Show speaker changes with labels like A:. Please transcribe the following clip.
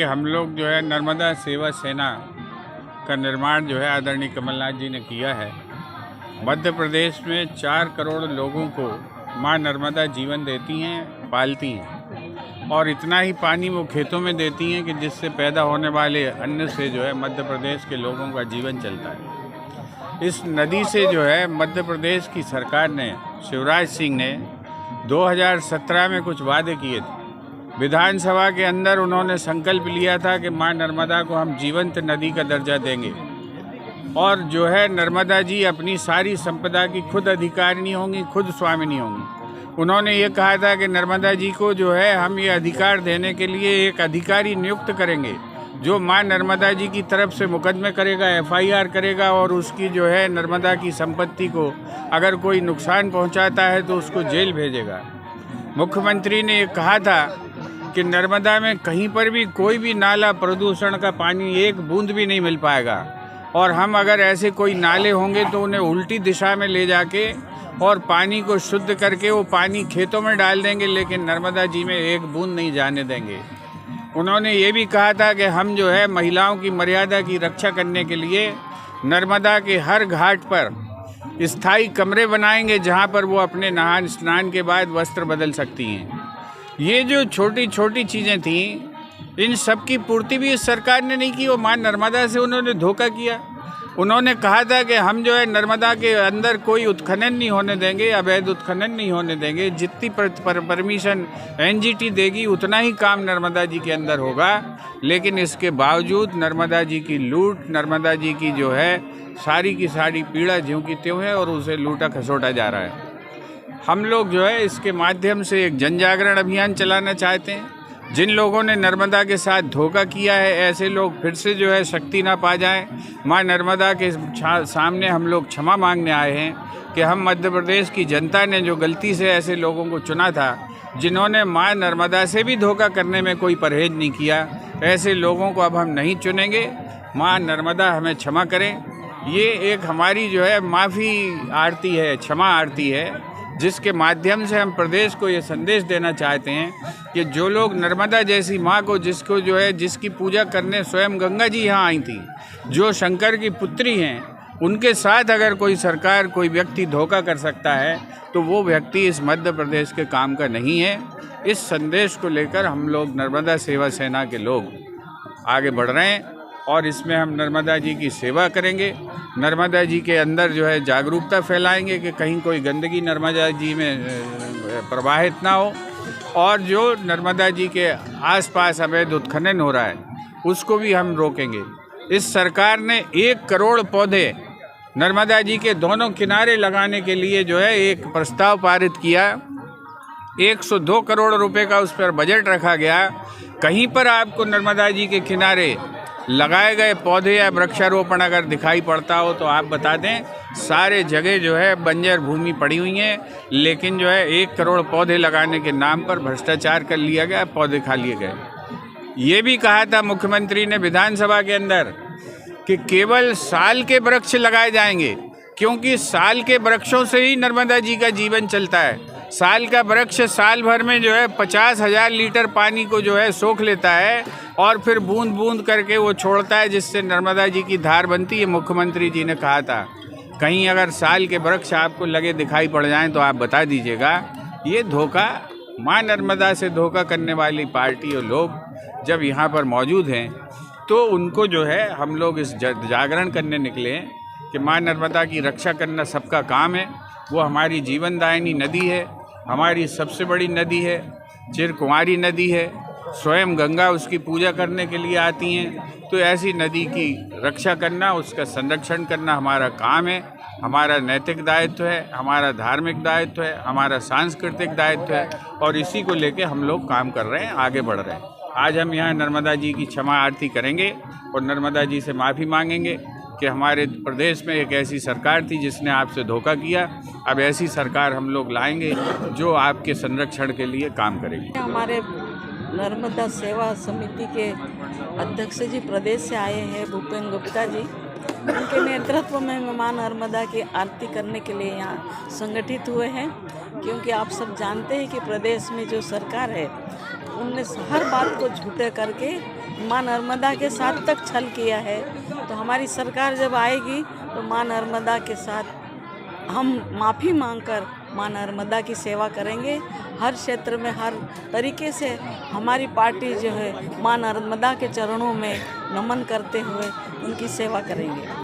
A: हम लोग जो है नर्मदा सेवा सेना का निर्माण जो है आदरणीय कमलनाथ जी ने किया है। मध्य प्रदेश में 4 करोड़ लोगों को माँ नर्मदा जीवन देती हैं, पालती हैं और इतना ही पानी वो खेतों में देती हैं कि जिससे पैदा होने वाले अन्न से जो है मध्य प्रदेश के लोगों का जीवन चलता है। इस नदी से जो है मध्य प्रदेश की सरकार ने, शिवराज सिंह ने 2017 में कुछ वादे किए थे। विधानसभा के अंदर उन्होंने संकल्प लिया था कि मां नर्मदा को हम जीवंत नदी का दर्जा देंगे और जो है नर्मदा जी अपनी सारी संपदा की खुद अधिकारिणी होंगी, खुद स्वामिनी होंगी। उन्होंने ये कहा था कि नर्मदा जी को जो है हम ये अधिकार देने के लिए एक अधिकारी नियुक्त करेंगे जो मां नर्मदा जी की तरफ से मुकदमे करेगा, FIR करेगा और उसकी जो है नर्मदा की संपत्ति को अगर कोई नुकसान पहुंचाता है तो उसको जेल भेजेगा। मुख्यमंत्री ने ये कहा था कि नर्मदा में कहीं पर भी कोई भी नाला प्रदूषण का पानी एक बूंद भी नहीं मिल पाएगा और हम अगर ऐसे कोई नाले होंगे तो उन्हें उल्टी दिशा में ले जाके और पानी को शुद्ध करके वो पानी खेतों में डाल देंगे, लेकिन नर्मदा जी में एक बूंद नहीं जाने देंगे। उन्होंने ये भी कहा था कि हम जो है महिलाओं की मर्यादा की रक्षा करने के लिए नर्मदा के हर घाट पर स्थायी कमरे बनाएंगे जहाँ पर वो अपने नहान स्नान के बाद वस्त्र बदल सकती हैं। ये जो छोटी छोटी चीज़ें थीं, इन सब की पूर्ति भी इस सरकार ने नहीं की। वो मां नर्मदा से उन्होंने धोखा किया। उन्होंने कहा था कि हम जो है नर्मदा के अंदर कोई उत्खनन नहीं होने देंगे, अवैध उत्खनन नहीं होने देंगे। जितनी परमिशन NGT देगी उतना ही काम नर्मदा जी के अंदर होगा, लेकिन इसके बावजूद नर्मदा जी की लूट, नर्मदा जी की जो है सारी की सारी पीड़ा ज्यों की त्यों है और उसे लूटा खसोटा जा रहा है। हम लोग जो है इसके माध्यम से एक जन जागरण अभियान चलाना चाहते हैं। जिन लोगों ने नर्मदा के साथ धोखा किया है, ऐसे लोग फिर से जो है शक्ति ना पा जाएं। मां नर्मदा के सामने हम लोग क्षमा मांगने आए हैं कि हम मध्य प्रदेश की जनता ने जो गलती से ऐसे लोगों को चुना था जिन्होंने मां नर्मदा से भी धोखा करने में कोई परहेज नहीं किया, ऐसे लोगों को अब हम नहीं चुनेंगे। मां नर्मदा हमें क्षमा करें। ये एक हमारी जो है माफ़ी आरती है, क्षमा आरती है, जिसके माध्यम से हम प्रदेश को ये संदेश देना चाहते हैं कि जो लोग नर्मदा जैसी माँ को, जिसको जो है जिसकी पूजा करने स्वयं गंगा जी यहाँ आई थी, जो शंकर की पुत्री हैं, उनके साथ अगर कोई सरकार, कोई व्यक्ति धोखा कर सकता है तो वो व्यक्ति इस मध्य प्रदेश के काम का नहीं है। इस संदेश को लेकर हम लोग नर्मदा सेवा सेना के लोग आगे बढ़ रहे हैं और इसमें हम नर्मदा जी की सेवा करेंगे। नर्मदा जी के अंदर जो है जागरूकता फैलाएंगे कि कहीं कोई गंदगी नर्मदा जी में प्रवाहित ना हो और जो नर्मदा जी के आसपास अवैध उत्खनन हो रहा है उसको भी हम रोकेंगे। इस सरकार ने 1 करोड़ पौधे नर्मदा जी के दोनों किनारे लगाने के लिए जो है एक प्रस्ताव पारित किया। 102 करोड़ रुपए का उस पर बजट रखा गया। कहीं पर आपको नर्मदा जी के किनारे लगाए गए पौधे या वृक्षारोपण अगर दिखाई पड़ता हो तो आप बता दें। सारे जगह जो है बंजर भूमि पड़ी हुई है, लेकिन जो है 1 करोड़ पौधे लगाने के नाम पर भ्रष्टाचार कर लिया गया, पौधे खा लिए गए। ये भी कहा था मुख्यमंत्री ने विधानसभा के अंदर कि केवल साल के वृक्ष लगाए जाएंगे, क्योंकि साल के वृक्षों से ही नर्मदा जी का जीवन चलता है। साल का वृक्ष साल भर में जो है 50,000 लीटर पानी को जो है सोख लेता है और फिर बूंद बूंद करके वो छोड़ता है, जिससे नर्मदा जी की धार बनती है। मुख्यमंत्री जी ने कहा था कहीं अगर साल के वृक्ष आपको लगे दिखाई पड़ जाएं तो आप बता दीजिएगा। ये धोखा, मां नर्मदा से धोखा करने वाली पार्टी और लोग जब यहाँ पर मौजूद हैं तो उनको जो है हम लोग इस जागरण करने निकले हैं कि मां नर्मदा की रक्षा करना सबका काम है। वो हमारी जीवनदायिनी नदी है, हमारी सबसे बड़ी नदी है, चिरकुंवारी नदी है। स्वयं गंगा उसकी पूजा करने के लिए आती हैं। तो ऐसी नदी की रक्षा करना, उसका संरक्षण करना हमारा काम है, हमारा नैतिक दायित्व है, हमारा धार्मिक दायित्व है, हमारा सांस्कृतिक दायित्व है और इसी को लेके हम लोग काम कर रहे हैं, आगे बढ़ रहे हैं। आज हम यहाँ नर्मदा जी की क्षमा आरती करेंगे और नर्मदा जी से माफ़ी मांगेंगे कि हमारे प्रदेश में एक ऐसी सरकार थी जिसने आपसे धोखा किया। अब ऐसी सरकार हम लोग लाएंगे जो आपके संरक्षण के लिए काम करेगी।
B: हमारे नर्मदा सेवा समिति के अध्यक्ष जी प्रदेश से आए हैं, भूपेन गुप्ता जी। उनके नेतृत्व में मां नर्मदा की आरती करने के लिए यहाँ संगठित हुए हैं, क्योंकि आप सब जानते हैं कि प्रदेश में जो सरकार है उनने हर बात को झूठे करके माँ नर्मदा के साथ तक छल किया है। तो हमारी सरकार जब आएगी तो माँ नर्मदा के साथ हम माफ़ी मांगकर माँ नर्मदा की सेवा करेंगे। हर क्षेत्र में हर तरीके से हमारी पार्टी जो है माँ नर्मदा के चरणों में नमन करते हुए उनकी सेवा करेंगे।